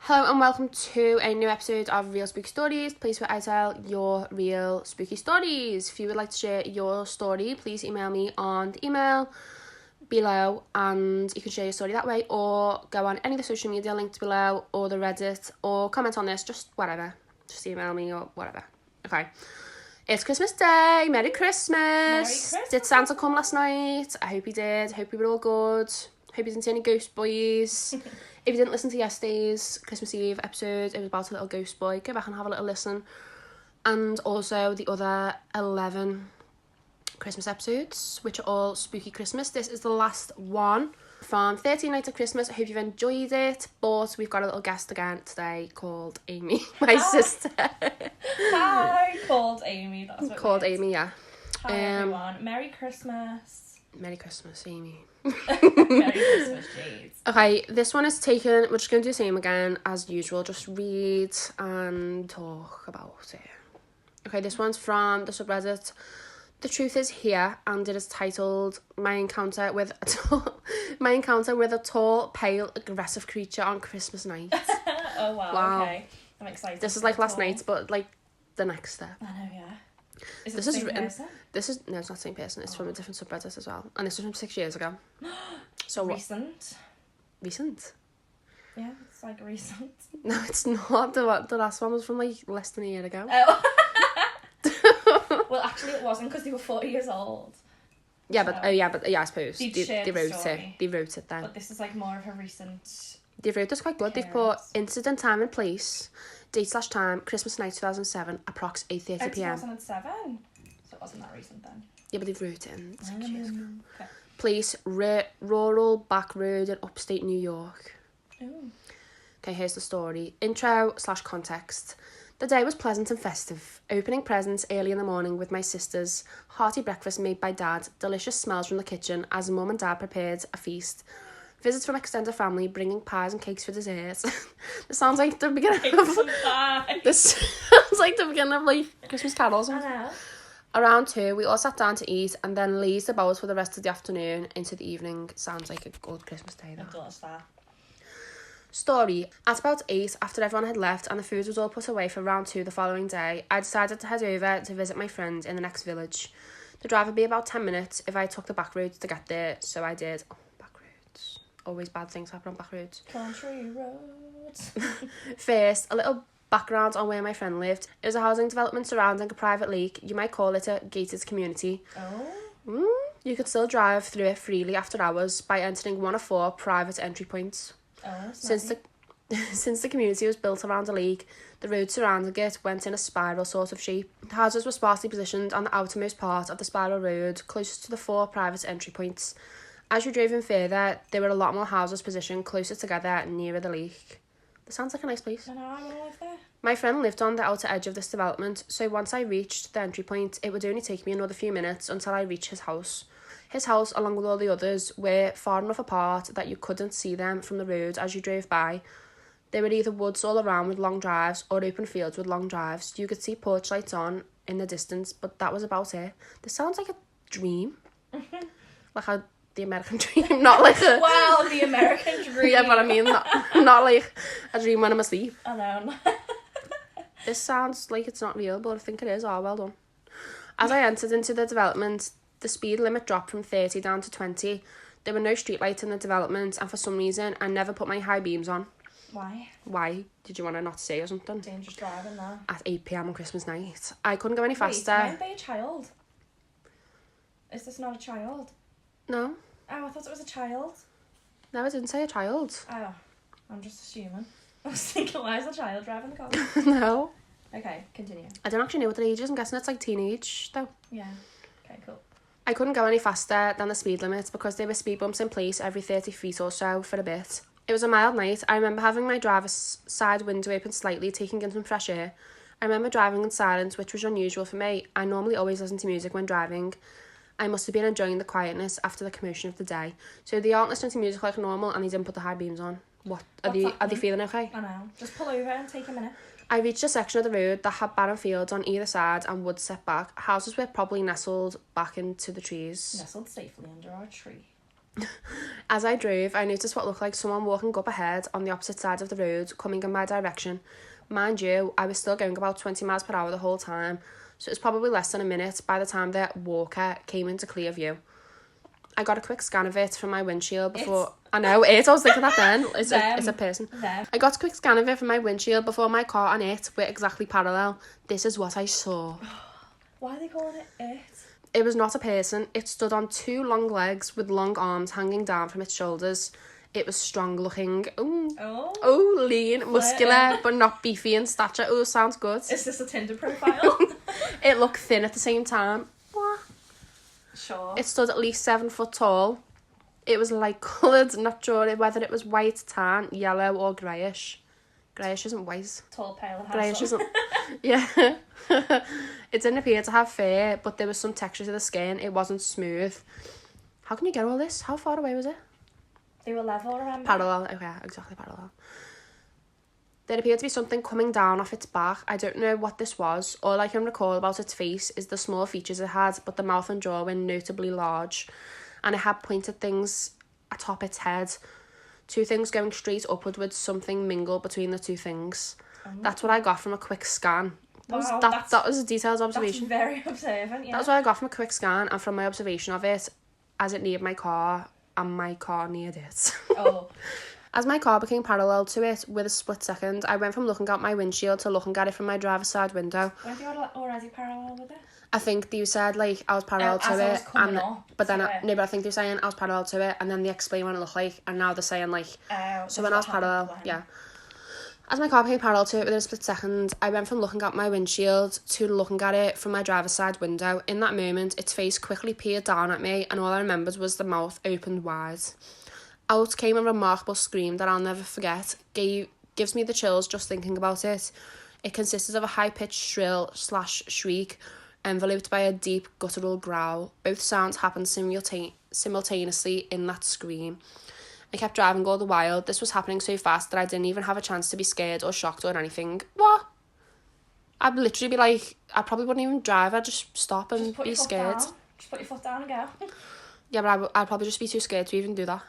Hello and welcome to a new episode of Real Spooky Stories, the place where I tell your real spooky stories. If you would like to share your story, please email me on the email below and you can share your story that way, or go on any of the social media linked below, or the Reddit, or comment on this, just whatever. Just email me or whatever. Okay. It's Christmas Day. Merry Christmas. Merry Christmas. Did Santa come last night? I hope he did. Hope we were all good. Hope you didn't see any ghost boys. If you didn't listen to yesterday's Christmas Eve episode, it was about a little ghost boy. Go back and have a little listen. And also the other 11 Christmas episodes, which are all spooky Christmas. This is the last one from 13 Nights of Christmas. I hope you've enjoyed it. But we've got a little guest again today called Amy, my sister. Hi, called Amy. That's what Called it is. Amy, yeah. Hi everyone. Merry Christmas. Merry Christmas, Amy. Merry Christmas, Jade. Okay, this one is taken. We're just going to do the same again as usual. Just read and talk about it. Okay, this one's from the subreddit The Truth Is Here, and it is titled My Encounter with a Tall, Pale, Aggressive Creature on Christmas Night. Oh wow. Okay, I'm excited. This is like last night, but like the next step. I know, yeah. Is it This the is same written. person? This is no, it's not the same person. It's from a different subreddit as well, and this was from 6 years ago. So what? Recent. Recent? Yeah, it's like recent. No, it's not. The last one was from like less than a year ago. Oh. Well, actually, it wasn't because they were 40 years old. Yeah, So, but I suppose they'd they shared the wrote it. story. They wrote it then. But this is like more of a recent. They wrote this quite good. They've put Parents. incident, time and place, date/time, Christmas night 2007, approx 8:30 p.m. 2007. So it wasn't that recent then. Yeah, but they've wrote it in 6 years ago. Okay. Place, rural back road in upstate New York. Ooh. Okay, here's the story. Intro/context. The day was pleasant and festive. Opening presents early in the morning with my sisters. Hearty breakfast made by Dad. Delicious smells from the kitchen as Mum and Dad prepared a feast. Visits from extended family bringing pies and cakes for dessert. This sounds like the beginning Cakes of... and pie. This sounds like the beginning of like Christmas carols. I know. Around 2, we all sat down to eat and then lazed about for the rest of the afternoon into the evening. Sounds like a good Christmas day, though. It does that. Story. At about 8, after everyone had left and the food was all put away for round 2 the following day, I decided to head over to visit my friend in the next village. The drive would be about 10 minutes if I took the back roads to get there, so I did. Oh, back roads. Always bad things happen on back roads. Country roads. First, a little background on where my friend lived. It was a housing development surrounding a private lake. You might call it a gated community. Oh. You could still drive through it freely after hours by entering one of 4 private entry points. Oh, that's Since the community was built around a lake, the road surrounding it went in a spiral sort of shape. The houses were sparsely positioned on the outermost part of the spiral road, closest to the 4 private entry points. As you drove in further, there were a lot more houses positioned closer together nearer the lake. This sounds like a nice place. I know, I want to live there. My friend lived on the outer edge of this development, so once I reached the entry point, it would only take me another few minutes until I reached his house. His house, along with all the others, were far enough apart that you couldn't see them from the road as you drove by. There were either woods all around with long drives or open fields with long drives. You could see porch lights on in the distance, but that was about it. This sounds like a dream. Like the American dream, not like a... Wow, the American dream. Yeah, but I mean, not like a dream when I'm asleep. I know. This sounds like it's not real, but I think it is. Oh, well done. As I entered into the development, the speed limit dropped from 30 down to 20. There were no streetlights in the development, and for some reason, I never put my high beams on. Why? Why? Did you want to not say or something? Dangerous driving there. At 8 p.m. on Christmas night. I couldn't go any Wait, faster. might be a child. Is this not a child? No. Oh, I thought it was a child. No, I didn't say a child. Oh, I'm just assuming. I was thinking, why is a child driving the car? No. Okay, continue. I don't actually know what their age is. I'm guessing it's like teenage, though. Yeah. Okay, cool. I couldn't go any faster than the speed limit because there were speed bumps in place every 30 feet or so for a bit. It was a mild night. I remember having my driver's side window open slightly, taking in some fresh air. I remember driving in silence, which was unusual for me. I normally always listen to music when driving. I must have been enjoying the quietness after the commotion of the day. So they aren't listening to music like normal and they didn't put the high beams on. What? Are they feeling okay? I know. Just pull over and take a minute. I reached a section of the road that had barren fields on either side and woods set back. Houses were probably nestled back into the trees. Nestled safely under our tree. As I drove, I noticed what looked like someone walking up ahead on the opposite side of the road, coming in my direction. Mind you, I was still going about 20 miles per hour the whole time, so it was probably less than a minute by the time the walker came into clear view. I got a quick scan of it from my windshield before... I know, I was thinking that then. It's a person. Them. I got a quick scan of it from my windshield before my car and it were exactly parallel. This is what I saw. Why are they calling it it? It was not a person. It stood on two long legs with long arms hanging down from its shoulders. It was strong looking. Ooh. Oh, lean, muscular, but not beefy in stature. Oh, sounds good. Is this a Tinder profile? It looked thin at the same time. What? Sure. It stood at least 7 foot tall. It was light coloured, not sure whether it was white, tan, yellow or greyish. Greyish isn't white. Tall, pale and Greyish handsome. isn't... Yeah. It didn't appear to have fur, but there was some texture to the skin. It wasn't smooth. How can you get all this? How far away was it? They were level, remember? Parallel. Okay, exactly parallel. There appeared to be something coming down off its back. I don't know what this was. All I can recall about its face is the small features it had, but the mouth and jaw were notably large. And it had pointed things atop its head. Two things going straight upward with something mingled between the two things. That's what I got from a quick scan. That was a detailed observation. That's very observant, yeah. That was what I got from a quick scan and from my observation of it as it neared my car and my car neared it. Oh. As my car became parallel to it with a split second, I went from looking out my windshield to looking at it from my driver's side window. Weren't you already parallel with it? I think you said like I was parallel As to I it, was coming up but then to it. no, but I think they're saying I was parallel to it, and then they explain what it looked like, and now they're saying like so when I was parallel, yeah. As my car became parallel to it within a split second, I went from looking at my windshield to looking at it from my driver's side window. In that moment, its face quickly peered down at me, and all I remembered was the mouth opened wide. Out came a remarkable scream that I'll never forget. Gives me the chills just thinking about it. It consisted of a high-pitched shrill/shriek, enveloped by a deep guttural growl. Both sounds happened simultaneously in that scream. I kept driving all the while. This was happening so fast that I didn't even have a chance to be scared or shocked or anything. What? I'd literally be like, I probably wouldn't even drive. I'd just stop and be scared. Just put your foot down and go. Yeah, but I'd probably just be too scared to even do that.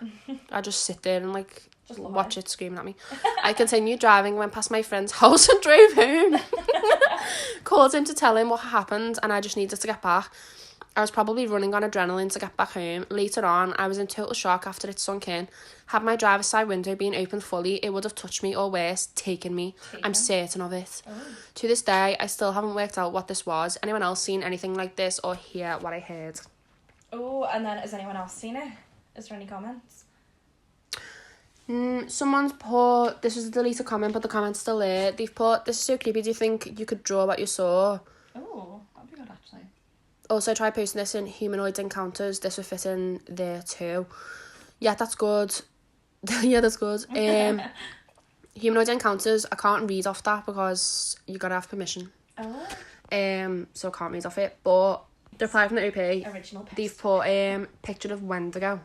I'd just sit there and like Just watch it screaming at me. I continued driving, went past my friend's house and drove home. Called him to tell him what happened and I just needed to get back. I was probably running on adrenaline to get back home. Later on, I was in total shock after it sunk in. Had my driver's side window been open fully, it would have touched me or worse, taken me. I'm certain of it. Oh. To this day, I still haven't worked out what this was. Anyone else seen anything like this or hear what I heard? Oh, and then has anyone else seen it? Is there any comments? Someone's put, this was a deleted comment, but the comment's still there. They've put, this is so creepy, do you think you could draw what you saw? Oh, that'd be good actually. Also, try posting this in humanoid encounters. This would fit in there too. Yeah, that's good. Yeah, that's good. Humanoid encounters, I can't read off that because you gotta have permission. Oh. So I can't read off it. But the reply from the OP, Original pics. they've put picture of Wendigo.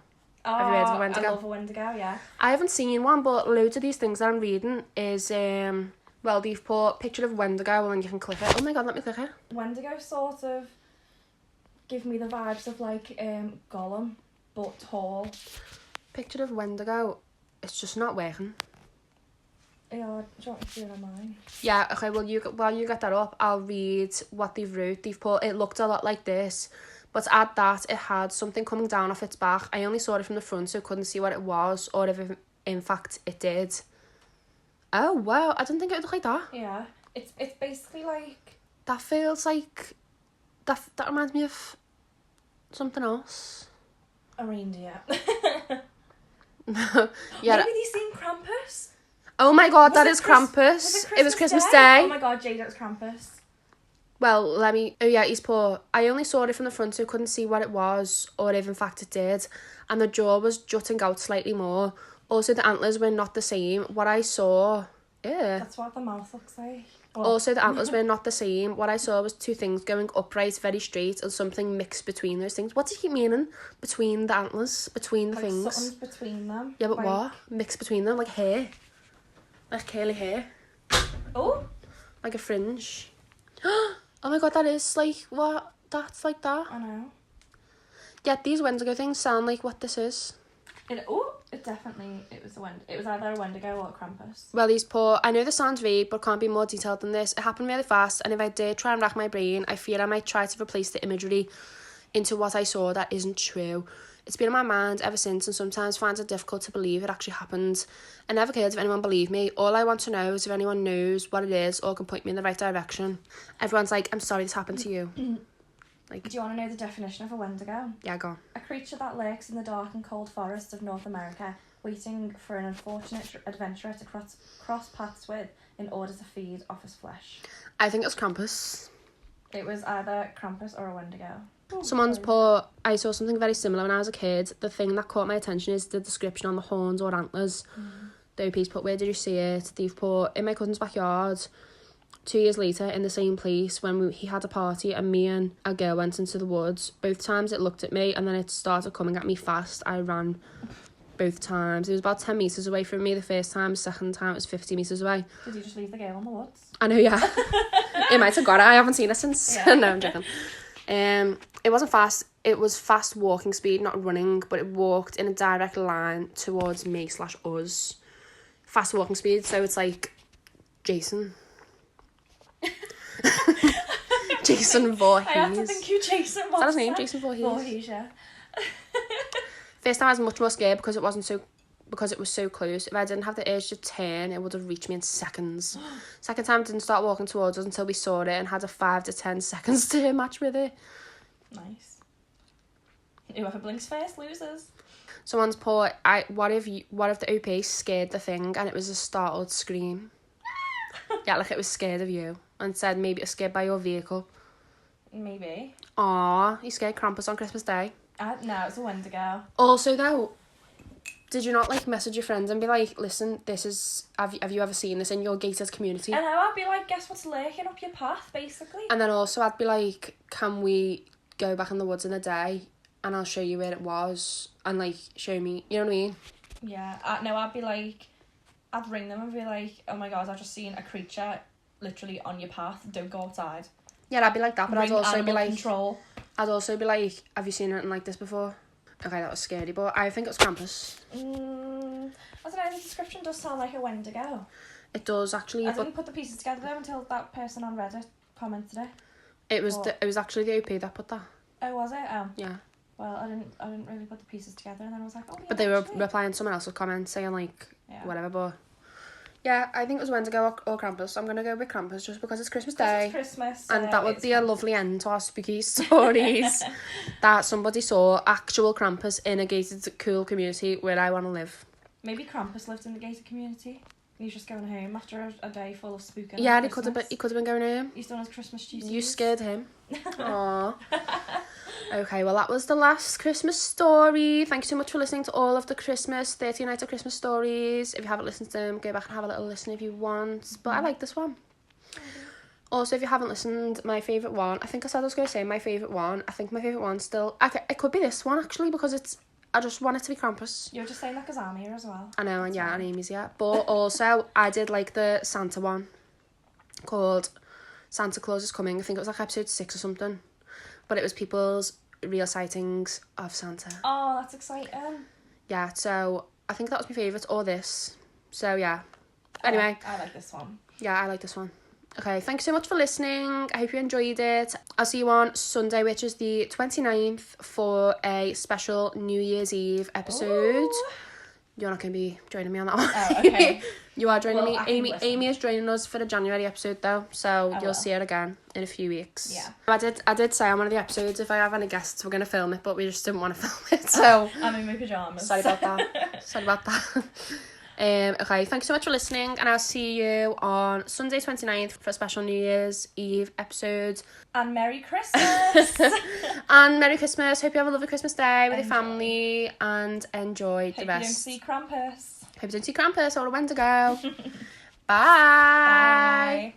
Oh, have you heard of a Wendigo? I love a Wendigo, yeah. I haven't seen one, but loads of these things that I'm reading is well, they've put picture of Wendigo and you can click it. Oh my god, let me click it. Wendigo sort of give me the vibes of like Gollum, but tall. Picture of Wendigo, it's just not working. Yeah, do you want me to do it on mine? Yeah, okay, well, while you get that up, I'll read what they've wrote. They've put, it looked a lot like this, but to add that, it had something coming down off its back. I only saw it from the front, so couldn't see what it was, or if in fact it did. Oh, wow, I didn't think it would look like that. Yeah, it's basically like... That feels like... That reminds me of something else. A reindeer. Yeah. Maybe they've seen Krampus? Oh my god, that is Krampus. It was Christmas Day. Oh my god, Jade, it was Krampus. Well, oh yeah, he's poor. I only saw it from the front, so couldn't see what it was, or if in fact it did. And the jaw was jutting out slightly more. Also, the antlers were not the same. What I saw... Yeah. That's what the mouth looks like. Also, the antlers were not the same. What I saw was two things going upright, very straight, and something mixed between those things. What does he mean between the antlers? Between the like things? Something's between them. Yeah, but like... what? Mixed between them? Like hair? Like curly hair? Oh? Like a fringe? Oh my god, that is like... What? That's like that? I know. Yeah, these Wendigo things sound like what this is. It definitely, it was either a Wendigo or a Krampus. Well, these poor... I know this sounds vague, but can't be more detailed than this. It happened really fast, and if I did try and rack my brain, I fear I might try to replace the imagery into what I saw that isn't true. It's been in my mind ever since, and sometimes finds it difficult to believe it actually happened. I never cared if anyone believed me. All I want to know is if anyone knows what it is or can point me in the right direction. Everyone's like, I'm sorry this happened to you. Do you want to know the definition of a Wendigo? Yeah, go on. A creature that lurks in the dark and cold forests of North America, waiting for an unfortunate adventurer to cross paths with in order to feed off his flesh. I think it was Krampus. It was either Krampus or a Wendigo. Someone's put, I saw something very similar when I was a kid. The thing that caught my attention is the description on the horns or antlers. The OP's put, where did you see it? They've put, in my cousin's backyard. 2 years later, in the same place, when he had a party and me and a girl went into the woods. Both times it looked at me and then it started coming at me fast. I ran both times. It was about 10 metres away from me the first time. Second time it was 50 metres away. Did you just leave the girl in the woods? I know, yeah. It might have got it. I haven't seen it since. Yeah. No, I'm joking. It wasn't fast. It was fast walking speed, not running, but it walked in a direct line towards me/us. Fast walking speed, so it's like Jason. Jason Voorhees. I had to think you Jason. Is that his name? Jason Voorhees. Voorhees, yeah. First time I was much more scared because it was so close. If I didn't have the urge to turn, it would have reached me in seconds. Second time, it didn't start walking towards us until we saw it and had a 5 to 10 seconds to match with it. Nice. Whoever blinks first loses. Someone's put, what if the OP scared the thing and it was a startled scream? Yeah, like it was scared of you and said maybe it was scared by your vehicle. Maybe. Aw, you scared Krampus on Christmas Day? No, it's a Wendigo. Also though, did you not like message your friends and be like, listen, this is, have you ever seen this in your gated community? I know, I'd be like, guess what's lurking up your path, basically. And then also I'd be like, can we go back in the woods in the day and I'll show you where it was and like show me, you know what I mean? Yeah, no, I'd be like, I'd ring them and be like, oh my god, I've just seen a creature literally on your path, don't go outside. Yeah, I'd be like that, but I'd also be like, control. I'd also be like, have you seen anything like this before? Okay, that was scary, but I think it was Krampus. I don't know, the description does sound like a Wendigo. It does actually, I but didn't put the pieces together though until that person on Reddit commented it. it was actually the OP that put that. Oh, was it? Oh. Yeah. Well, I didn't really put the pieces together, and then I was like, oh yeah. But they were actually. replying to someone else's comment saying like, Yeah. whatever, but yeah, I think it was Wendigo or Krampus. I'm going to go with Krampus just because it's Christmas Day. It's Christmas. And that would be a lovely end to our spooky stories. That somebody saw actual Krampus in a gated, cool community where I want to live. Maybe Krampus lived in the gated community. He's just going home after a day full of spooking. Yeah, he could have been going home. He's done his Christmas duties. You scared him. Aww. Okay, well that was the last Christmas story. Thank you so much for listening to all of the 30 Nights of Christmas stories. If you haven't listened to them, go back and have a little listen if you want. But I like this one. Also, if you haven't listened, my favourite one, I think I said I was going to say my favourite one. I think my favourite one still, it could be this one actually because I just want it to be Krampus. You're just saying that because I'm here as well. I know, and yeah, and Amy's, yeah. But also, I did like the Santa one called Santa Claus is Coming. I think it was like episode 6 or something. But it was people's real sightings of Santa. Oh, that's exciting. Yeah, so I think that was my favourite, or this. So, yeah. Anyway. I like this one. Yeah, I like this one. Okay, thanks so much for listening. I hope you enjoyed it. I'll see you on Sunday, which is the 29th, for a special New Year's Eve episode. Ooh. You're not going to be joining me on that one. Oh, okay. You are joining me. I can listen. Amy is joining us for the January episode though, so I you'll will. see her again in a few weeks. Yeah. I did say on one of the episodes if I have any guests we're going to film it, but we just didn't want to film it, so I'm in my pyjamas. sorry about that. Okay, thanks so much for listening, and I'll see you on Sunday 29th for a special New Year's Eve episode. And Merry Christmas. And Merry Christmas. Hope you have a lovely Christmas day with Enjoy. your family and enjoy the Hope rest. you don't see Krampus. Hope you don't see Krampus or a Wendigo. Bye. Bye.